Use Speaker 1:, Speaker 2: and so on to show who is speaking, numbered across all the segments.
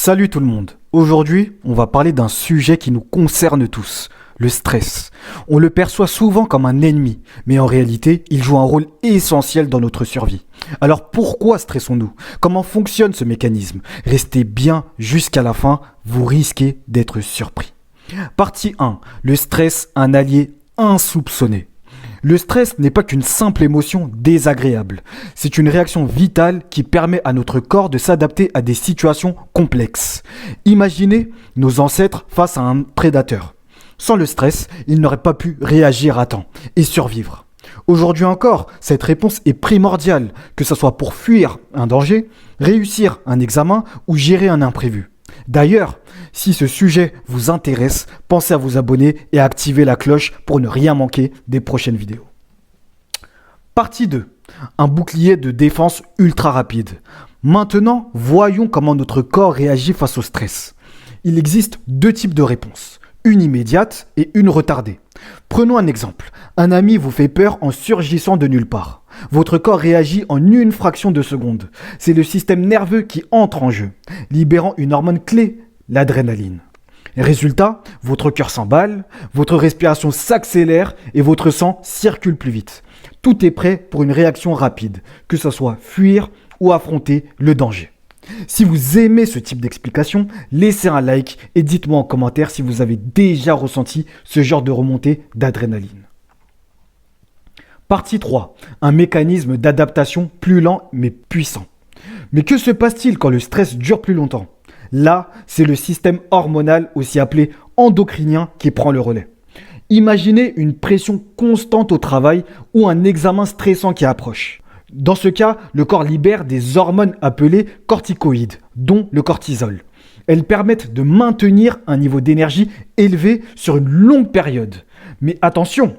Speaker 1: Salut tout le monde. Aujourd'hui, on va parler d'un sujet qui nous concerne tous, le stress. On le perçoit souvent comme un ennemi, mais en réalité, il joue un rôle essentiel dans notre survie. Alors pourquoi stressons-nous? Comment fonctionne ce mécanisme? Restez bien jusqu'à la fin, vous risquez d'être surpris. Partie 1. Le stress, un allié insoupçonné. Le stress n'est pas qu'une simple émotion désagréable. C'est une réaction vitale qui permet à notre corps de s'adapter à des situations complexes. Imaginez nos ancêtres face à un prédateur. Sans le stress, ils n'auraient pas pu réagir à temps et survivre. Aujourd'hui encore, cette réponse est primordiale, que ce soit pour fuir un danger, réussir un examen ou gérer un imprévu. D'ailleurs, si ce sujet vous intéresse, pensez à vous abonner et à activer la cloche pour ne rien manquer des prochaines vidéos. Partie 2. Un bouclier de défense ultra rapide. Maintenant, voyons comment notre corps réagit face au stress. Il existe deux types de réponses, une immédiate et une retardée. Prenons un exemple. Un ami vous fait peur en surgissant de nulle part. Votre corps réagit en une fraction de seconde. C'est le système nerveux qui entre en jeu, libérant une hormone clé, l'adrénaline. Résultat, votre cœur s'emballe, votre respiration s'accélère et votre sang circule plus vite. Tout est prêt pour une réaction rapide, que ce soit fuir ou affronter le danger. Si vous aimez ce type d'explication, laissez un like et dites-moi en commentaire si vous avez déjà ressenti ce genre de remontée d'adrénaline. Partie 3. Un mécanisme d'adaptation plus lent mais puissant. Mais que se passe-t-il quand le stress dure plus longtemps? Là, c'est le système hormonal, aussi appelé endocrinien, qui prend le relais. Imaginez une pression constante au travail ou un examen stressant qui approche. Dans ce cas, le corps libère des hormones appelées corticoïdes, dont le cortisol. Elles permettent de maintenir un niveau d'énergie élevé sur une longue période. Mais attention,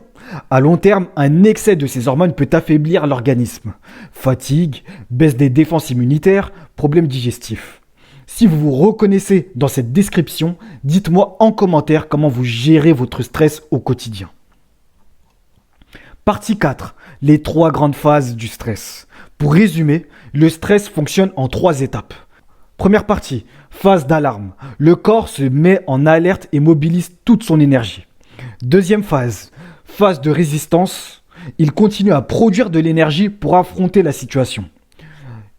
Speaker 1: à long terme, un excès de ces hormones peut affaiblir l'organisme. Fatigue, baisse des défenses immunitaires, problèmes digestifs. Si vous vous reconnaissez dans cette description, dites-moi en commentaire comment vous gérez votre stress au quotidien. Partie 4. Les 3 grandes phases du stress. Pour résumer, le stress fonctionne en 3 étapes. Première partie, phase d'alarme. Le corps se met en alerte et mobilise toute son énergie. Deuxième phase, phase de résistance. Il continue à produire de l'énergie pour affronter la situation.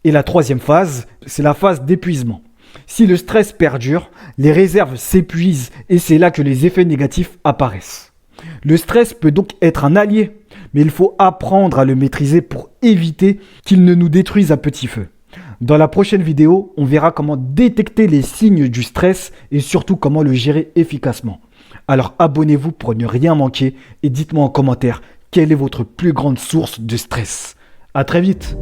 Speaker 1: Et la troisième phase, c'est la phase d'épuisement. Si le stress perdure, les réserves s'épuisent et c'est là que les effets négatifs apparaissent. Le stress peut donc être un allié, mais il faut apprendre à le maîtriser pour éviter qu'il ne nous détruise à petit feu. Dans la prochaine vidéo, on verra comment détecter les signes du stress et surtout comment le gérer efficacement. Alors abonnez-vous pour ne rien manquer et dites-moi en commentaire quelle est votre plus grande source de stress. À très vite!